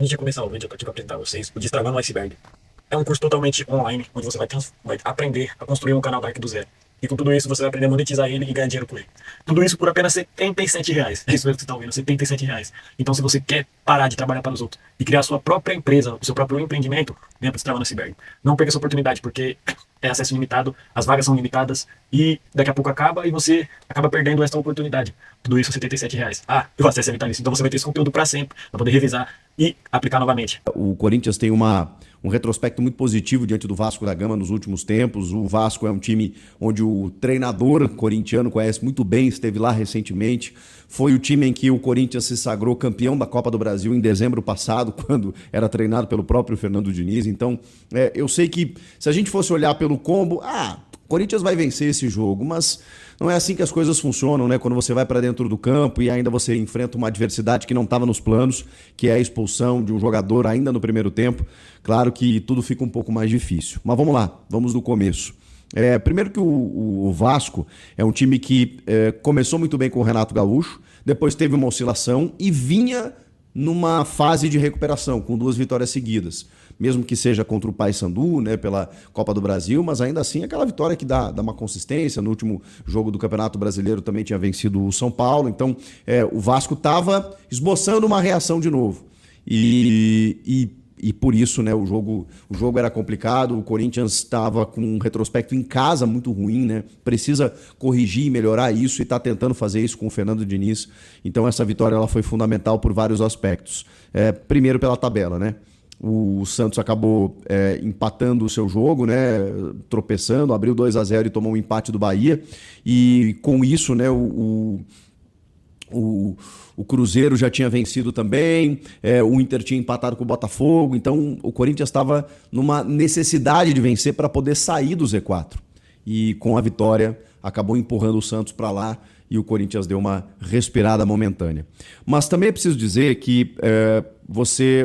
Antes de começar o vídeo, eu quero apresentar a vocês o Destravando o Iceberg. É um curso totalmente online, onde você vai aprender a construir um canal Dark do zero. E com tudo isso, você vai aprender a monetizar ele e ganhar dinheiro com ele. Tudo isso por apenas R$ 77. É isso mesmo que você está ouvindo, R$ 77. Então, se você quer parar de trabalhar para os outros e criar a sua própria empresa, o seu próprio empreendimento, venha para o Destravando o Iceberg. Não perca essa oportunidade, porque é acesso ilimitado, as vagas são limitadas e daqui a pouco acaba e você acaba perdendo essa oportunidade. Tudo isso por R$ 77. Ah, e o acesso é vitalício. Então você vai ter esse conteúdo para sempre, para poder revisar e aplicar novamente. O Corinthians tem um retrospecto muito positivo diante do Vasco da Gama nos últimos tempos. O Vasco é um time onde o treinador corintiano conhece muito bem, esteve lá recentemente. Foi o time em que o Corinthians se sagrou campeão da Copa do Brasil em dezembro passado, quando era treinado pelo próprio Fernando Diniz. Então, eu sei que se a gente fosse olhar pelo combo, o Corinthians vai vencer esse jogo, mas não é assim que as coisas funcionam, né? Quando você vai para dentro do campo e ainda você enfrenta uma adversidade que não estava nos planos, que é a expulsão de um jogador ainda no primeiro tempo, claro que tudo fica um pouco mais difícil. Mas vamos lá, vamos do começo. Primeiro que o Vasco é um time que começou muito bem com o Renato Gaúcho, depois teve uma oscilação e vinha numa fase de recuperação, com 2 vitórias seguidas. Mesmo que seja contra o Paysandu, né, pela Copa do Brasil, mas ainda assim aquela vitória que dá uma consistência. No último jogo do Campeonato Brasileiro também tinha vencido o São Paulo. Então o Vasco estava esboçando uma reação de novo. E por isso, né, o jogo era complicado, o Corinthians estava com um retrospecto em casa muito ruim, né? Precisa corrigir e melhorar isso e está tentando fazer isso com o Fernando Diniz. Então essa vitória ela foi fundamental por vários aspectos. Primeiro pela tabela, né? O Santos acabou empatando o seu jogo, né? Tropeçando, abriu 2-0 e tomou um empate do Bahia. E com isso, né, o Cruzeiro já tinha vencido também, o Inter tinha empatado com o Botafogo, então o Corinthians estava numa necessidade de vencer para poder sair do Z4. E com a vitória acabou empurrando o Santos para lá e o Corinthians deu uma respirada momentânea. Mas também é preciso dizer que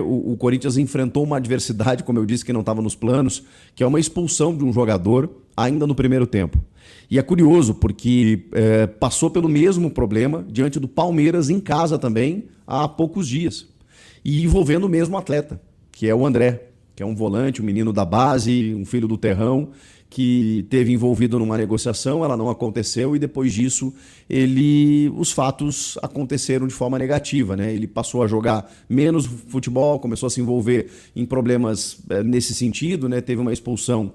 o Corinthians enfrentou uma adversidade, como eu disse, que não estava nos planos, que é uma expulsão de um jogador ainda no primeiro tempo. E é curioso porque passou pelo mesmo problema diante do Palmeiras em casa também há poucos dias. E envolvendo o mesmo atleta, que é o André, que é um volante, um menino da base, um filho do terrão, que teve envolvido numa negociação, ela não aconteceu e depois disso os fatos aconteceram de forma negativa, né? Ele passou a jogar menos futebol, começou a se envolver em problemas nesse sentido, né? Teve uma expulsão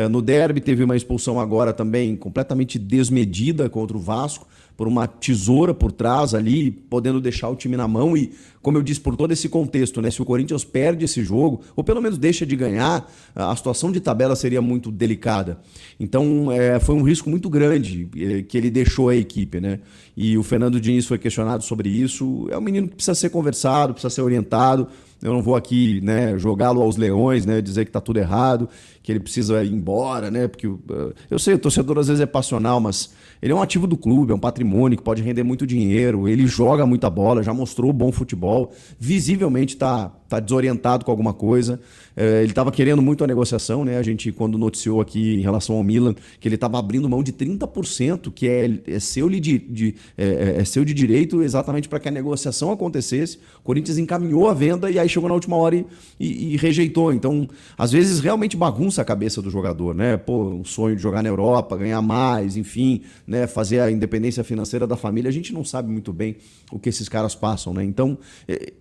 no derby, teve uma expulsão agora também completamente desmedida contra o Vasco, por uma tesoura por trás ali, podendo deixar o time na mão e, como eu disse, por todo esse contexto, né? Se o Corinthians perde esse jogo, ou pelo menos deixa de ganhar, a situação de tabela seria muito delicada. Então, foi um risco muito grande que ele deixou a equipe, né? E o Fernando Diniz foi questionado sobre isso. É um menino que precisa ser conversado, precisa ser orientado. Eu não vou aqui, né, jogá-lo aos leões, né, dizer que está tudo errado, que ele precisa ir embora, né, porque eu sei, o torcedor às vezes é passional, mas ele é um ativo do clube, é um patrimônio que pode render muito dinheiro, ele joga muita bola, já mostrou bom futebol, visivelmente está desorientado com alguma coisa. Ele estava querendo muito a negociação, né? A gente, quando noticiou aqui em relação ao Milan, que ele estava abrindo mão de 30%, que é seu de direito, exatamente para que a negociação acontecesse. O Corinthians encaminhou a venda e aí chegou na última hora e rejeitou. Então, às vezes, realmente bagunça a cabeça do jogador, né? Pô, um sonho de jogar na Europa, ganhar mais, enfim, né? Fazer a independência financeira da família. A gente não sabe muito bem o que esses caras passam, né? Então,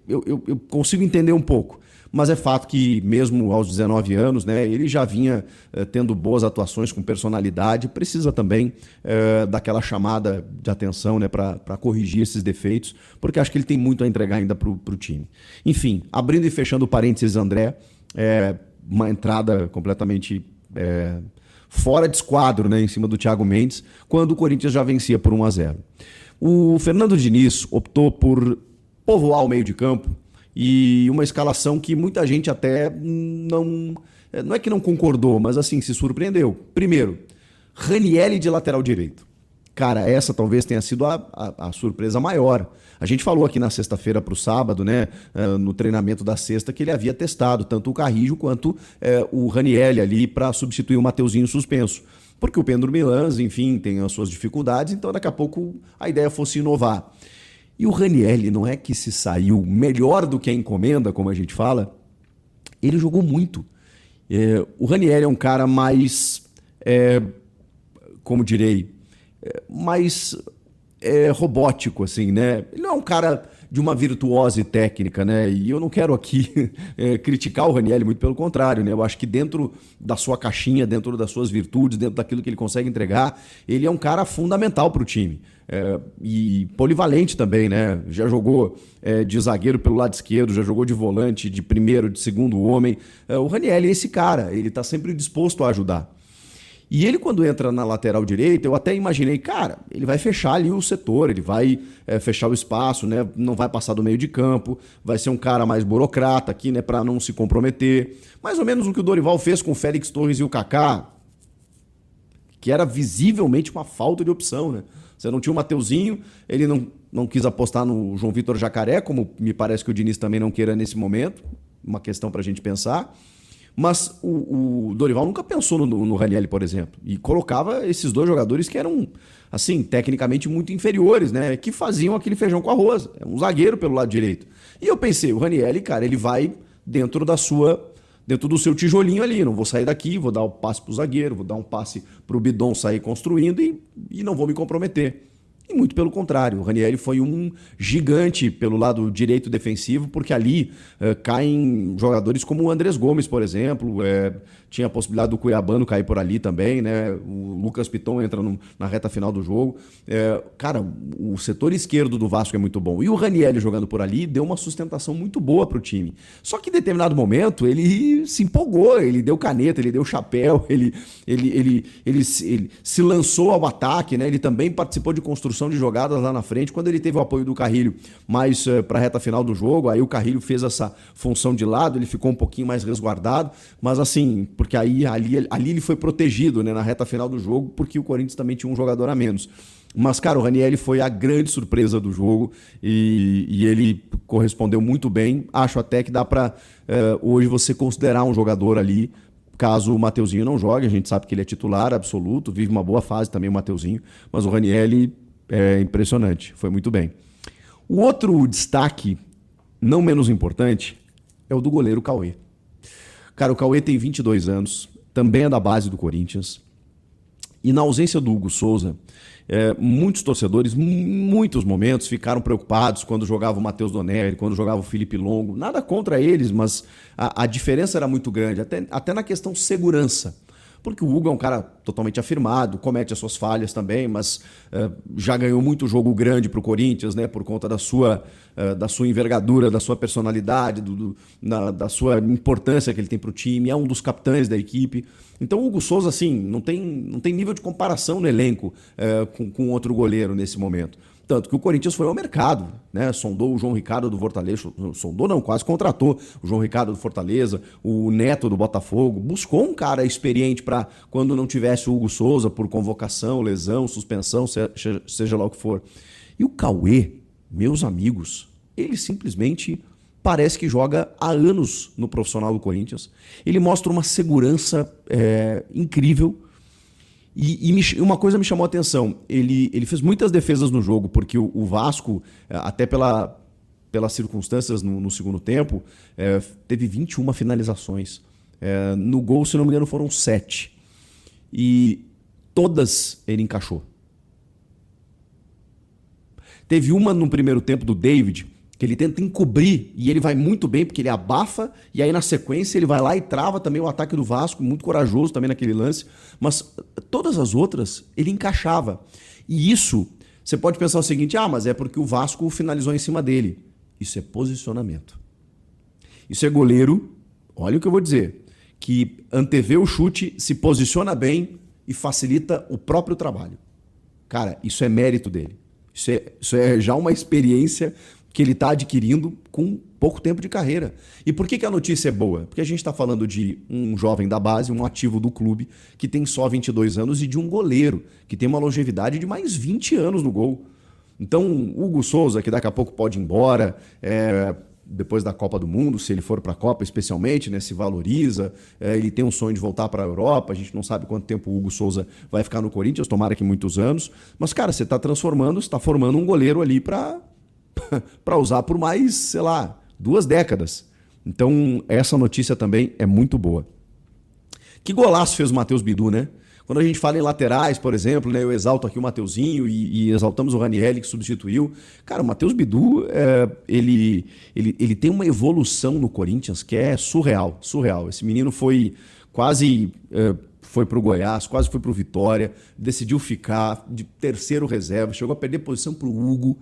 eu consigo entender um pouco. Mas é fato que, mesmo aos 19 anos, né, ele já vinha tendo boas atuações com personalidade, precisa também daquela chamada de atenção, né, para corrigir esses defeitos, porque acho que ele tem muito a entregar ainda para o time. Enfim, abrindo e fechando parênteses, André, uma entrada completamente fora de esquadro, né, em cima do Thiago Mendes, quando o Corinthians já vencia por 1-0. O Fernando Diniz optou por povoar o meio de campo e uma escalação que muita gente até não é que não concordou, mas assim, se surpreendeu. Primeiro, Ranielli de lateral direito. Cara, essa talvez tenha sido a surpresa maior. A gente falou aqui na sexta-feira para o sábado, né, no treinamento da sexta, que ele havia testado tanto o Carrijo quanto o Ranielli ali para substituir o Mateuzinho suspenso. Porque o Pedro Milans, enfim, tem as suas dificuldades, então daqui a pouco a ideia fosse inovar. E o Ranieri não é que se saiu melhor do que a encomenda, como a gente fala, ele jogou muito. O Ranieri é um cara mais, como direi, mais robótico, assim, né? Ele não é um cara de uma virtuose técnica, né? E eu não quero aqui criticar o Ranieri, muito pelo contrário, né? Eu acho que dentro da sua caixinha, dentro das suas virtudes, dentro daquilo que ele consegue entregar, ele é um cara fundamental para o time. E polivalente também, né? Já jogou de zagueiro pelo lado esquerdo, já jogou de volante, de primeiro, de segundo homem. O Ranieri é esse cara, ele está sempre disposto a ajudar. E ele, quando entra na lateral direita, eu até imaginei, cara, ele vai fechar ali o setor, ele vai fechar o espaço, né? Não vai passar do meio de campo, vai ser um cara mais burocrata aqui, né? Para não se comprometer. Mais ou menos o que o Dorival fez com o Félix Torres e o Kaká, que era visivelmente uma falta de opção, né? Você não tinha o Mateuzinho, ele não quis apostar no João Vitor Jacaré, como me parece que o Diniz também não queira nesse momento, uma questão para a gente pensar. Mas o Dorival nunca pensou no Ranieri, por exemplo, e colocava esses dois jogadores que eram, assim, tecnicamente muito inferiores, né? Que faziam aquele feijão com arroz. É um zagueiro pelo lado direito. E eu pensei, o Ranieri, cara, ele vai dentro do seu tijolinho ali. Não vou sair daqui, vou dar o passe pro zagueiro, vou dar um passe pro Bidon sair construindo e não vou me comprometer. E muito pelo contrário, o Ranieri foi um gigante pelo lado direito defensivo, porque ali caem jogadores como o Andrés Gomes, por exemplo, tinha a possibilidade do Cuiabano cair por ali também, né? O Lucas Piton entra na reta final do jogo. Cara, o setor esquerdo do Vasco é muito bom. E o Ranieri jogando por ali deu uma sustentação muito boa para o time. Só que em determinado momento ele se empolgou, ele deu caneta, ele deu chapéu, ele se lançou ao ataque, né? Ele também participou de construção de jogadas lá na frente, quando ele teve o apoio do Carrilho mais para a reta final do jogo, aí o Carrilho fez essa função de lado, ele ficou um pouquinho mais resguardado, mas assim, porque ali ele foi protegido, né, na reta final do jogo, porque o Corinthians também tinha um jogador a menos. Mas, cara, o Ranieri foi a grande surpresa do jogo e ele correspondeu muito bem. Acho até que dá para hoje você considerar um jogador ali, caso o Mateuzinho não jogue. A gente sabe que ele é titular absoluto, vive uma boa fase também o Mateuzinho, mas o Ranieri é impressionante, foi muito bem. O outro destaque, não menos importante, é o do goleiro Cauê. Cara, o Cauê tem 22 anos, também é da base do Corinthians. E na ausência do Hugo Souza, muitos torcedores, em muitos momentos, ficaram preocupados quando jogava o Matheus Donelli, quando jogava o Felipe Longo. Nada contra eles, mas a diferença era muito grande, até na questão segurança. Porque o Hugo é um cara totalmente afirmado, comete as suas falhas também, mas já ganhou muito jogo grande para o Corinthians, né, por conta da sua envergadura, da sua personalidade, da sua importância que ele tem para o time, é um dos capitães da equipe. Então o Hugo Souza, assim, não tem nível de comparação no elenco com outro goleiro nesse momento. Tanto que o Corinthians foi ao mercado, né? Sondou o João Ricardo do Fortaleza, sondou não, quase contratou o João Ricardo do Fortaleza, o Neto do Botafogo, buscou um cara experiente para quando não tivesse o Hugo Souza por convocação, lesão, suspensão, seja lá o que for. E o Cauê, meus amigos, ele simplesmente parece que joga há anos no profissional do Corinthians. Ele mostra uma segurança incrível. E uma coisa me chamou a atenção, ele fez muitas defesas no jogo, porque o Vasco, até pelas circunstâncias no segundo tempo, teve 21 finalizações. No gol, se não me engano, foram 7. E todas ele encaixou. Teve uma no primeiro tempo do David, que ele tenta encobrir e ele vai muito bem, porque ele abafa, e aí na sequência ele vai lá e trava também o ataque do Vasco, muito corajoso também naquele lance, mas todas as outras ele encaixava. E isso, você pode pensar o seguinte, mas é porque o Vasco finalizou em cima dele. Isso é posicionamento. Isso é goleiro, olha o que eu vou dizer, que antevê o chute, se posiciona bem e facilita o próprio trabalho. Cara, isso é mérito dele. Isso é já uma experiência que ele está adquirindo com pouco tempo de carreira. E por que a notícia é boa? Porque a gente está falando de um jovem da base, um ativo do clube, que tem só 22 anos, e de um goleiro, que tem uma longevidade de mais 20 anos no gol. Então, o Hugo Souza, que daqui a pouco pode ir embora, depois da Copa do Mundo, se ele for para a Copa especialmente, né, se valoriza, ele tem um sonho de voltar para a Europa, a gente não sabe quanto tempo o Hugo Souza vai ficar no Corinthians, tomara que muitos anos, mas, cara, você está formando um goleiro ali para para usar por mais, sei lá, 2 décadas. Então, essa notícia também é muito boa. Que golaço fez o Matheus Bidu, né? Quando a gente fala em laterais, por exemplo, né, eu exalto aqui o Mateuzinho e exaltamos o Ranieri, que substituiu. Cara, o Matheus Bidu, ele tem uma evolução no Corinthians que é surreal, surreal. Esse menino foi quase... foi pro Goiás, quase foi pro Vitória, decidiu ficar de terceiro reserva, chegou a perder posição pro Hugo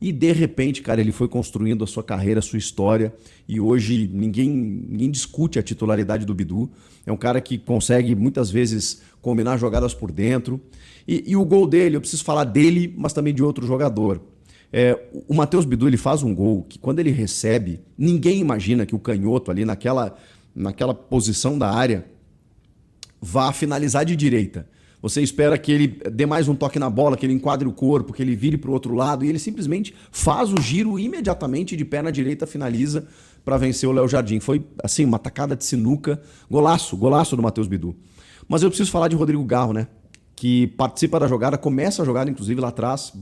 e de repente, cara, ele foi construindo a sua carreira, a sua história e hoje ninguém discute a titularidade do Bidu. É um cara que consegue muitas vezes combinar jogadas por dentro e o gol dele, eu preciso falar dele, mas também de outro jogador. O Matheus Bidu, ele faz um gol que quando ele recebe, ninguém imagina que o canhoto ali naquela posição da área vá finalizar de direita. Você espera que ele dê mais um toque na bola, que ele enquadre o corpo, que ele vire para o outro lado, e ele simplesmente faz o giro imediatamente de perna direita, finaliza para vencer o Léo Jardim. Foi, assim, uma tacada de sinuca. Golaço do Matheus Bidu. Mas eu preciso falar de Rodrigo Garro, né? Que participa da jogada, começa a jogada, inclusive, lá atrás,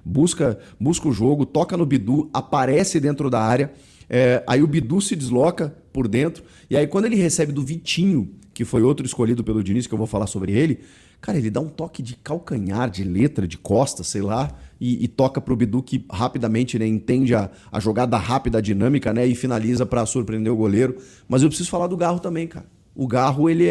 busca o jogo, toca no Bidu, aparece dentro da área, aí o Bidu se desloca por dentro, e aí quando ele recebe do Vitinho, que foi outro escolhido pelo Diniz, que eu vou falar sobre ele, cara, ele dá um toque de calcanhar, de letra, de costa, sei lá, e toca pro Bidu, que rapidamente, né, entende a jogada rápida, a dinâmica, né, e finaliza para surpreender o goleiro. Mas eu preciso falar do Garro também, cara. O Garro, ele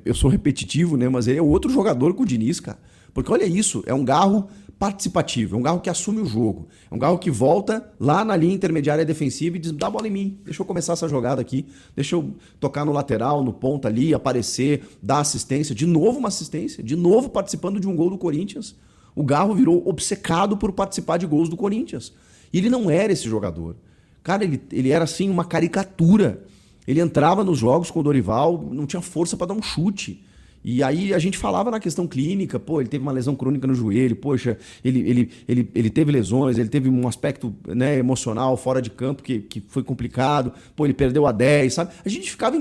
eu sou repetitivo, né, mas ele é outro jogador com o Diniz, cara. Porque olha isso, é um Garro participativo, é um Garro que assume o jogo, é um Garro que volta lá na linha intermediária defensiva e diz, dá a bola em mim, deixa eu começar essa jogada aqui, deixa eu tocar no lateral, no ponta ali, aparecer, dar assistência, de novo uma assistência, de novo participando de um gol do Corinthians. O Garro virou obcecado por participar de gols do Corinthians. E ele não era esse jogador. Cara, ele era assim uma caricatura. Ele entrava nos jogos com o Dorival, não tinha força para dar um chute. E aí a gente falava na questão clínica, pô, ele teve uma lesão crônica no joelho, poxa, ele teve lesões, ele teve um aspecto, né, emocional fora de campo que foi complicado, pô, ele perdeu a 10, sabe? A gente ficava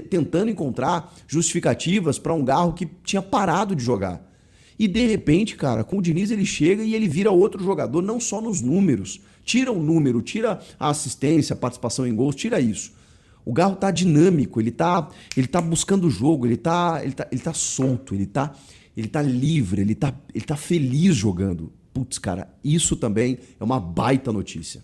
tentando encontrar justificativas para um Garro que tinha parado de jogar. E de repente, cara, com o Diniz ele chega e ele vira outro jogador, não só nos números. Tira o número, tira a assistência, a participação em gols, tira isso. O Garro tá dinâmico, ele tá buscando o jogo, ele tá solto, ele tá livre, ele tá feliz jogando. Putz, cara, isso também é uma baita notícia.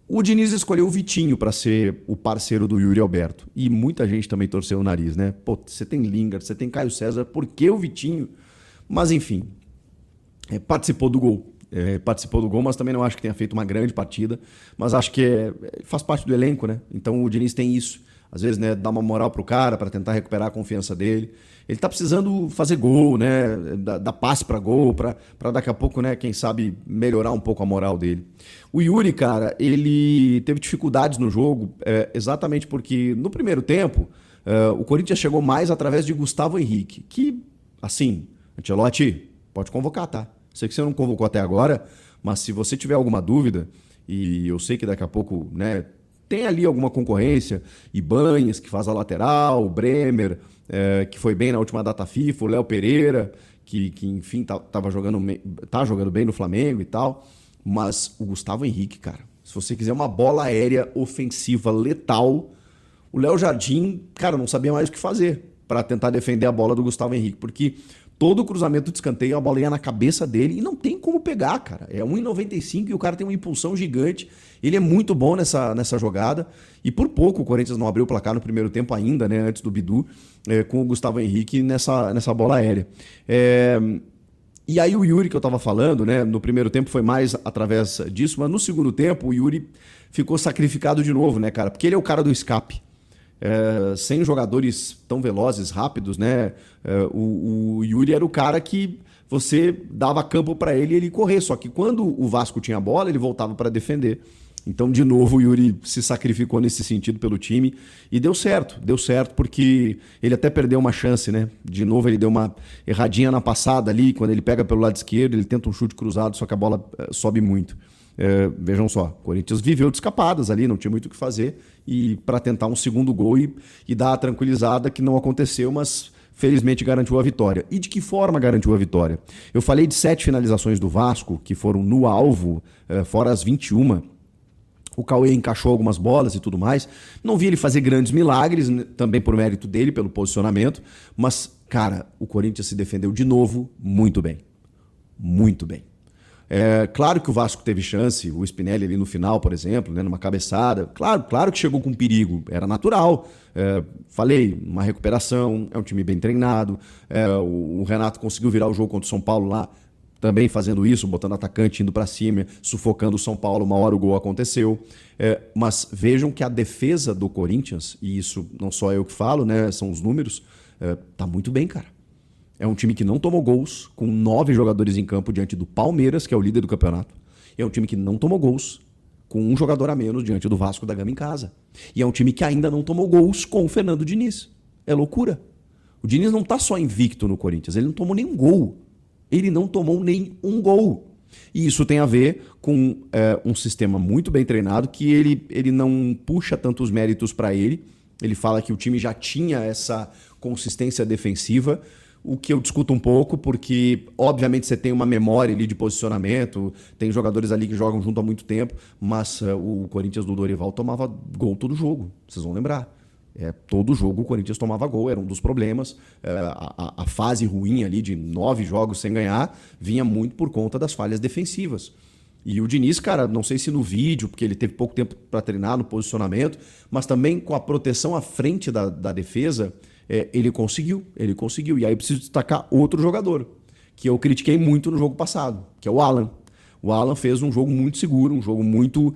O Diniz escolheu o Vitinho para ser o parceiro do Yuri Alberto. E muita gente também torceu o nariz, né? Pô, você tem Lingard, você tem Caio César, por que o Vitinho? Mas enfim, participou do gol. Mas também não acho que tenha feito uma grande partida, mas acho que faz parte do elenco, né? Então o Diniz tem isso, às vezes, né, dá uma moral pro cara para tentar recuperar a confiança dele. Ele tá precisando fazer gol, né, dar passe para gol, para daqui a pouco, né, quem sabe melhorar um pouco a moral dele. O Yuri, cara, ele teve dificuldades no jogo, exatamente porque no primeiro tempo o Corinthians chegou mais através de Gustavo Henrique, que, assim, Ancelotti, pode convocar, tá? Sei que você não convocou até agora, mas se você tiver alguma dúvida, e eu sei que daqui a pouco, né, tem ali alguma concorrência, Ibanez, que faz a lateral, o Bremer, que foi bem na última data FIFA, o Léo Pereira, que enfim, tá jogando bem no Flamengo e tal, mas o Gustavo Henrique, cara, se você quiser uma bola aérea ofensiva letal, o Léo Jardim, cara, não sabia mais o que fazer para tentar defender a bola do Gustavo Henrique, porque todo cruzamento de escanteio, a bola ia na cabeça dele e não tem como pegar, cara. É 1,95 e o cara tem uma impulsão gigante. Ele é muito bom nessa jogada. E por pouco o Corinthians não abriu o placar no primeiro tempo ainda, né? Antes do Bidu, com o Gustavo Henrique nessa bola aérea. E aí o Yuri que eu tava falando, né? No primeiro tempo foi mais através disso, mas no segundo tempo o Yuri ficou sacrificado de novo, né, cara? Porque ele é o cara do escape. Sem jogadores tão velozes, rápidos, né? O Yuri era o cara que você dava campo para ele e ele correr. Só que quando o Vasco tinha a bola, ele voltava para defender. Então, de novo, o Yuri se sacrificou nesse sentido pelo time e deu certo porque ele até perdeu uma chance, né? De novo, ele deu uma erradinha na passada ali, quando ele pega pelo lado esquerdo, ele tenta um chute cruzado, só que a bola sobe muito. Vejam só, o Corinthians viveu de escapadas ali, não tinha muito o que fazer, e para tentar um segundo gol e dar a tranquilizada que não aconteceu, mas felizmente garantiu a vitória. E de que forma garantiu a vitória? Eu falei de 7 finalizações do Vasco, que foram no alvo, fora as 21. O Cauê encaixou algumas bolas e tudo mais. Não vi ele fazer grandes milagres, também por mérito dele, pelo posicionamento. Mas, cara, o Corinthians se defendeu de novo muito bem. Muito bem. Claro que o Vasco teve chance, o Spinelli ali no final, por exemplo, né, numa cabeçada. Claro que chegou com perigo, era natural. Falei, uma recuperação, é um time bem treinado. O Renato conseguiu virar o jogo contra o São Paulo lá, também fazendo isso, botando atacante, indo para cima, sufocando o São Paulo. Uma hora o gol aconteceu. Mas vejam que a defesa do Corinthians, e isso não só eu que falo, né, são os números, tá muito bem, cara. É um time que não tomou gols, com 9 jogadores em campo diante do Palmeiras, que é o líder do campeonato. E é um time que não tomou gols, com um jogador a menos diante do Vasco da Gama em casa. E é um time que ainda não tomou gols com o Fernando Diniz. É loucura. O Diniz não tá só invicto no Corinthians, ele não tomou nenhum gol. Ele não tomou nenhum gol. E isso tem a ver com um sistema muito bem treinado, que ele não puxa tantos méritos para ele. Ele fala que o time já tinha essa consistência defensiva, o que eu discuto um pouco, porque obviamente você tem uma memória ali de posicionamento, tem jogadores ali que jogam junto há muito tempo, mas o Corinthians do Dorival tomava gol todo jogo, vocês vão lembrar. Todo jogo o Corinthians tomava gol, era um dos problemas. A fase ruim ali de 9 jogos sem ganhar vinha muito por conta das falhas defensivas. E o Diniz, cara, não sei se no vídeo, porque ele teve pouco tempo para treinar no posicionamento, mas também com a proteção à frente da defesa, ele conseguiu. E aí eu preciso destacar outro jogador, que eu critiquei muito no jogo passado, que é o Alan. O Alan fez um jogo muito seguro, um jogo muito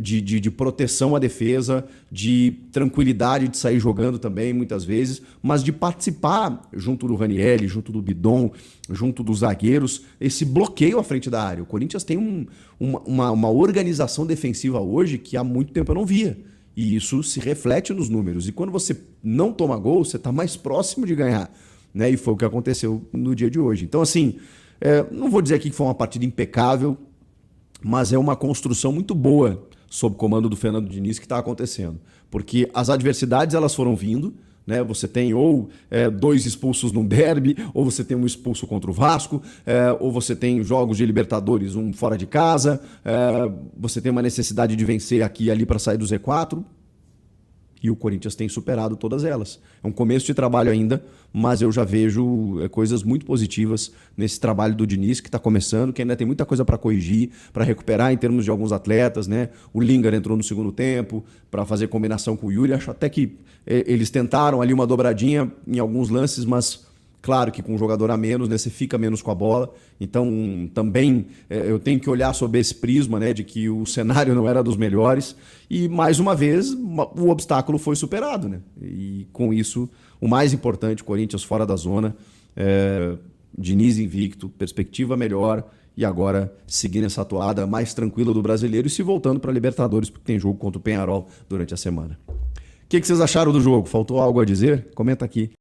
de proteção à defesa, de tranquilidade de sair jogando também, muitas vezes, mas de participar junto do Ranieri, junto do Bidon, junto dos zagueiros, esse bloqueio à frente da área. O Corinthians tem uma organização defensiva hoje que há muito tempo eu não via. E isso se reflete nos números. E quando você não toma gol, você está mais próximo de ganhar. Né? E foi o que aconteceu no dia de hoje. Então, assim, não vou dizer aqui que foi uma partida impecável, mas é uma construção muito boa sob o comando do Fernando Diniz que está acontecendo. Porque as adversidades elas foram vindo, né? Você tem ou 2 expulsos num derby, ou você tem um expulso contra o Vasco, ou você tem jogos de Libertadores, um fora de casa, você tem uma necessidade de vencer aqui e ali para sair do Z4. E o Corinthians tem superado todas elas. É um começo de trabalho ainda, mas eu já vejo coisas muito positivas nesse trabalho do Diniz, que está começando, que ainda tem muita coisa para corrigir, para recuperar em termos de alguns atletas, né? O Lingard entrou no segundo tempo para fazer combinação com o Yuri. Acho até que eles tentaram ali uma dobradinha em alguns lances, mas claro que com um jogador a menos, né, você fica menos com a bola. Então, também eu tenho que olhar sob esse prisma, né, de que o cenário não era dos melhores. E, mais uma vez, o obstáculo foi superado. Né? E, com isso, o mais importante, o Corinthians fora da zona, Diniz invicto, perspectiva melhor. E agora, seguindo essa atuada mais tranquila do brasileiro e se voltando para a Libertadores, porque tem jogo contra o Peñarol durante a semana. O que vocês acharam do jogo? Faltou algo a dizer? Comenta aqui.